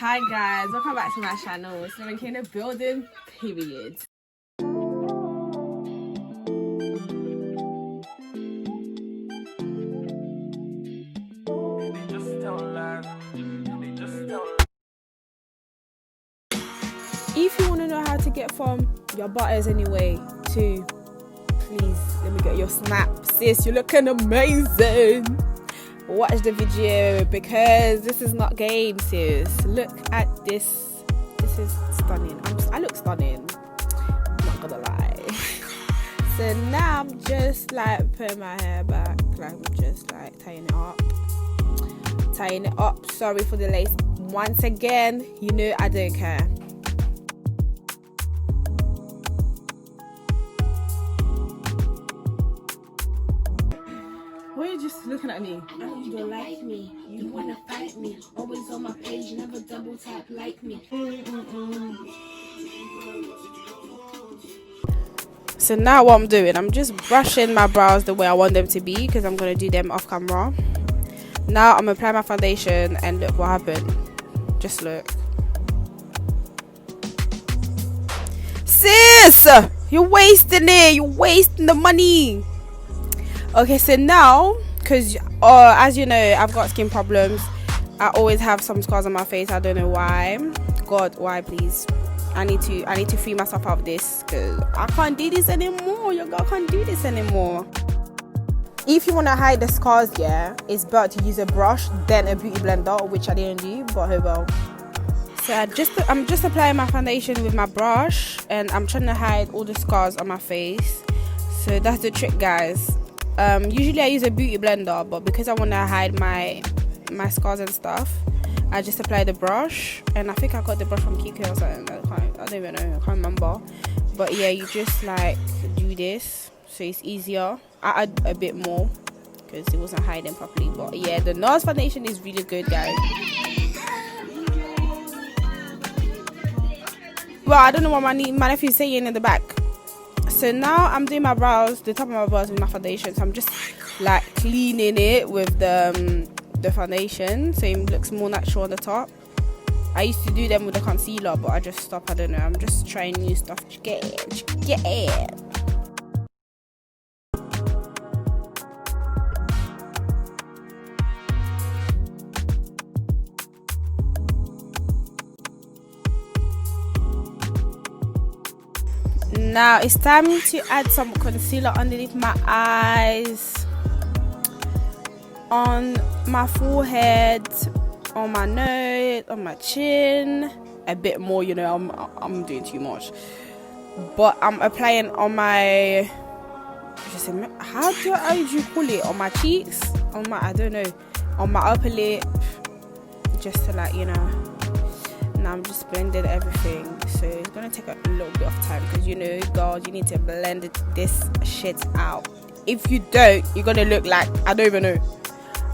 Hi guys, welcome back to my channel. It's Lauren in the building, period. If you want to know how to get from your butters anyway to, please let me get your snap, sis, you're looking amazing. Watch the video because this is not game, sis. Look at this. This is stunning. I look stunning, I'm not gonna lie. So now I'm just like putting my hair back, like I'm just like tying it up. Sorry for the lace once again, you know I don't care. Why are you just looking at me? I know you don't like me. You wanna fight me. Always on my page, never double tap like me. So now what I'm doing, I'm just brushing my brows the way I want them to be because I'm gonna do them off camera. Now I'm gonna apply my foundation and look what happened. Just look. Sis! You're wasting it. You're wasting the money. Okay, so now, because as you know, I've got skin problems. I always have some scars on my face. I don't know why. God, why, please? I need to free myself out of this because I can't do this anymore. Your girl can't do this anymore. If you want to hide the scars, yeah, it's better to use a brush than a beauty blender, which I didn't do, but oh well. So I'm just applying my foundation with my brush, and I'm trying to hide all the scars on my face. So that's the trick, guys. Usually I use a beauty blender, but because I want to hide my scars and stuff, I just apply the brush. And I think I got the brush from Kiko or something. I don't even know, I can't remember. But yeah, you just like do this so it's easier. I add a bit more because it wasn't hiding properly. But yeah, the NARS foundation is really good, guys. Well, I don't know what my nephew's saying in the back. So now I'm doing my brows, the top of my brows with my foundation. So I'm just like cleaning it with the foundation so it looks more natural on the top. I used to do them with the concealer, but I just stopped. I don't know. I'm just trying new stuff. Get it. Now it's time to add some concealer underneath my eyes, on my forehead, on my nose, on my chin, a bit more, you know, I'm doing too much. But I'm applying on my, how do you call it, on my cheeks, on my, I don't know, on my upper lip, just to like, you know. Now I'm just blending everything, so it's gonna take a little bit of time because you know, girls, you need to blend this shit out. If you don't, you're gonna look like, I don't even know,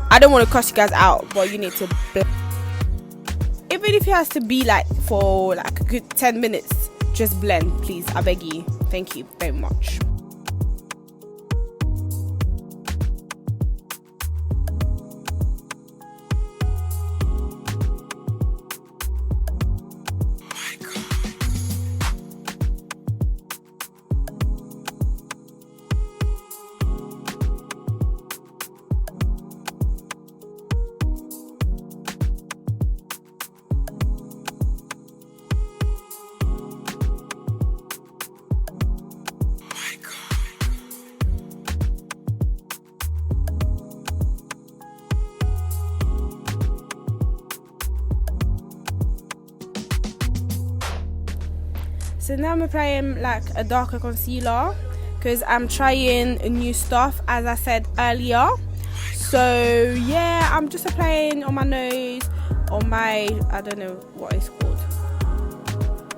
I don't want to cuss you guys out, but you need to blend. Even if it has to be like for like a good 10 minutes, just blend, please. I beg you. Thank you very much. So now I'm applying like a darker concealer because I'm trying new stuff, as I said earlier. So yeah, I'm just applying on my nose, on my, I don't know what it's called,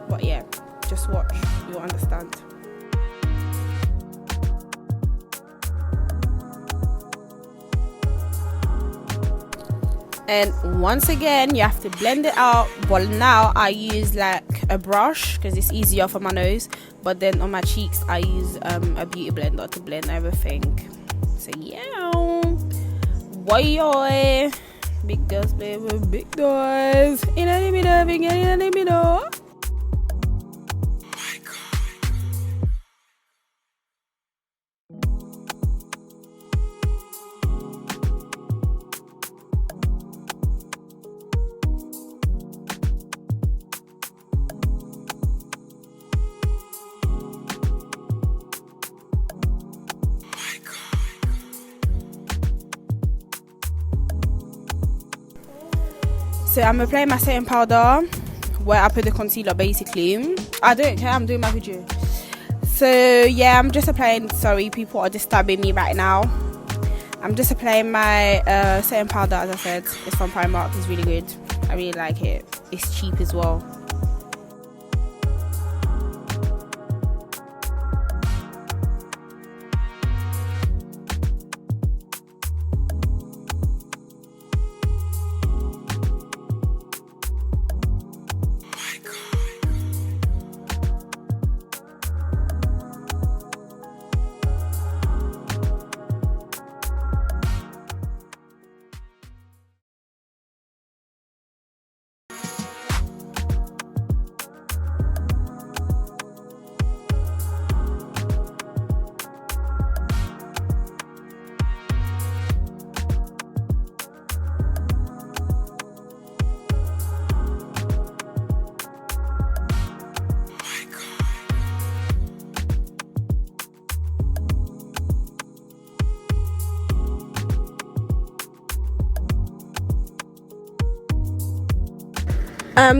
but yeah, just watch, you'll understand. And once again, you have to blend it out, but now I use like a brush because it's easier for my nose, but then on my cheeks I use a beauty blender to blend everything. So yeah, boy. Big girls play with big toys. Let me know. So I'm applying my setting powder where I put the concealer basically. I don't care, I'm doing my video. So yeah, I'm just applying, sorry, people are disturbing me right now. I'm just applying my setting powder, as I said. It's from Primark, it's really good. I really like it. It's cheap as well.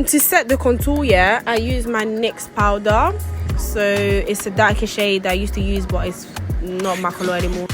To set the contour, yeah, I use my NYX powder. So it's a darker shade that I used to use, but it's not my color anymore.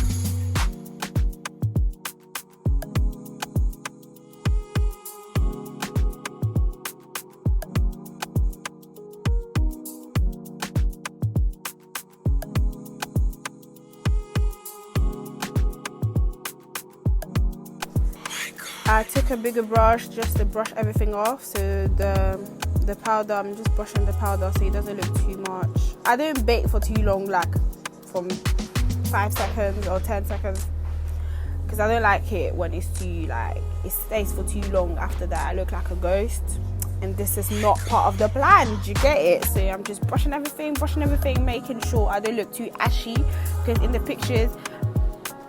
I took a bigger brush just to brush everything off. So the powder, I'm just brushing the powder so it doesn't look too much. I don't bake for too long, like from 5 seconds or 10 seconds, because I don't like it when it's too, like, it stays for too long. After that I look like a ghost, and this is not part of the plan. Do you get it? So I'm just brushing everything, making sure I don't look too ashy, because in the pictures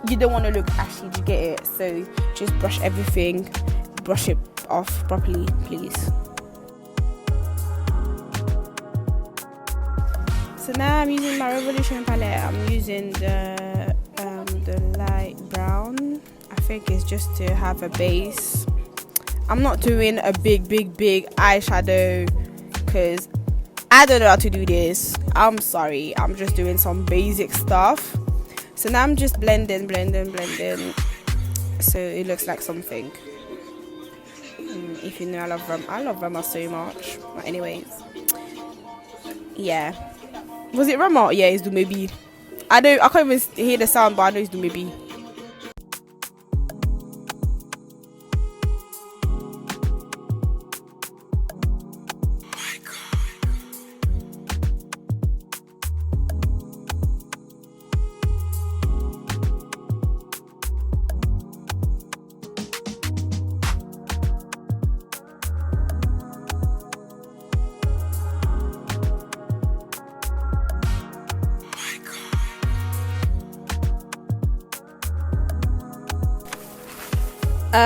you don't want to look ashy. Do you get it? So just brush everything, brush it off properly, please. So now I'm using my Revolution palette. I'm using the light brown. I think it's just to have a base. I'm not doing a big eyeshadow because I don't know how to do this. I'm sorry. I'm just doing some basic stuff. So now I'm just blending, so it looks like something. If you know, I love Rama so much. But anyways, yeah. Was it Rama? Yeah, it's Dumebi. I can't even hear the sound, but I know it's Dumebi.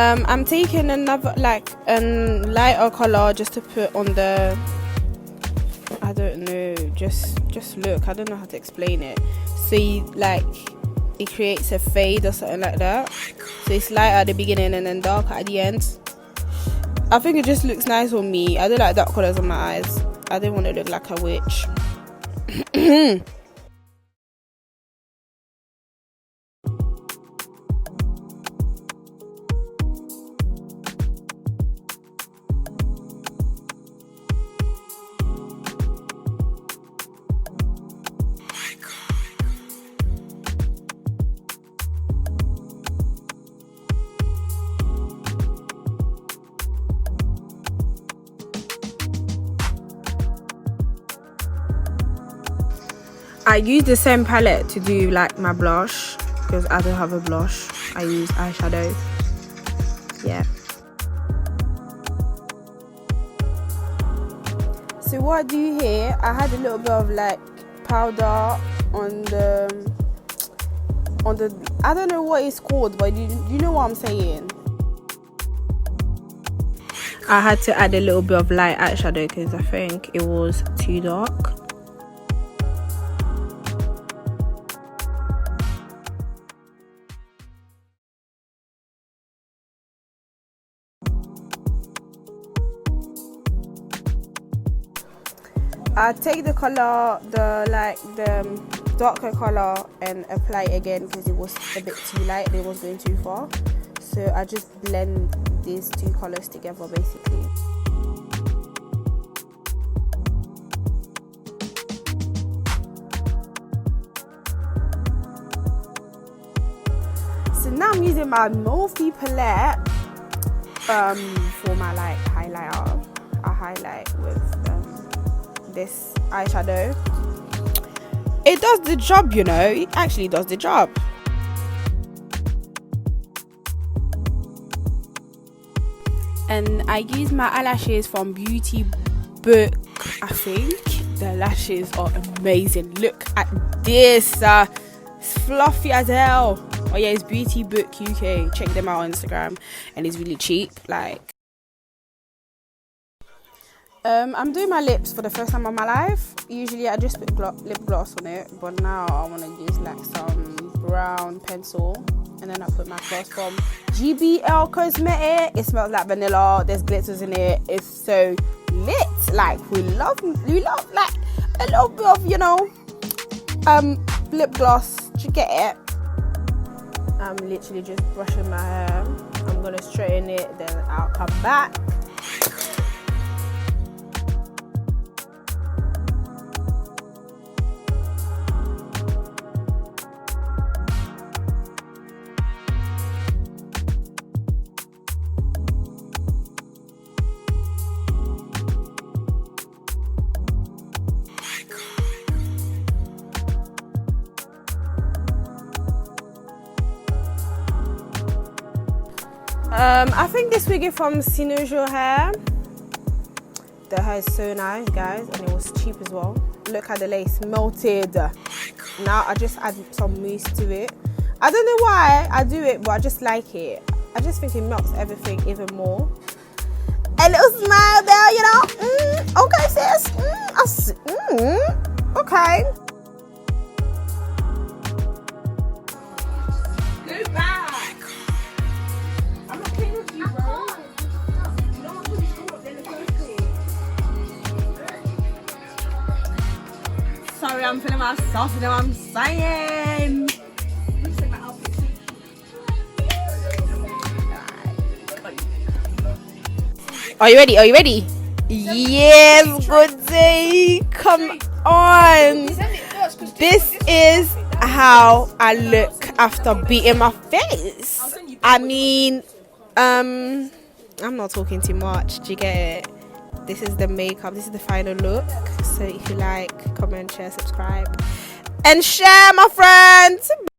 I'm taking another, like, lighter color just to put on the, I don't know, just look, I don't know how to explain it. So it creates a fade or something like that. So it's lighter at the beginning and then darker at the end. I think it just looks nice on me. I don't like dark colors on my eyes. I don't want to look like a witch. I use the same palette to do like my blush because I don't have a blush. I use eyeshadow. Yeah. So what I do here, I had a little bit of like powder on the I don't know what it's called, but you know what I'm saying. I had to add a little bit of light eyeshadow because I think it was too dark. I take the color, the darker color, and apply it again because it was a bit too light and it was going too far. So I just blend these two colors together basically. So now I'm using my Morphe palette for my like highlighter. I highlight with this eyeshadow. It does the job, you know. It actually does the job. And I use my eyelashes from Beauty Book, I think. The lashes are amazing. Look at this. It's fluffy as hell. Oh yeah, it's Beauty Book UK. Check them out on Instagram. And it's really cheap. Like, I'm doing my lips for the first time in my life. Usually I just put lip gloss on it, but now I want to use like some brown pencil, and then I put my gloss from GBL Cosmetic. It smells like vanilla. There's glitters in it. It's so lit. Like we love like a little bit of, you know, lip gloss. Do you get it? I'm literally just brushing my hair. I'm gonna straighten it, then I'll come back. I think this wig is from Sinujo Hair. The hair is so nice, guys, and it was cheap as well. Look how the lace melted. Now I just add some mousse to it. I don't know why I do it, but I just like it. I just think it melts everything even more. A little smile there, you know. Okay, sis. Okay. Sorry, I'm feeling myself, you know what I'm saying? Are you ready? Are you ready? Yes, good day. Come on. This is how I look after beating my face. I mean, I'm not talking too much. Do you get it? This is the makeup. This is the final look. So if you like, comment, share, subscribe, and share, my friends.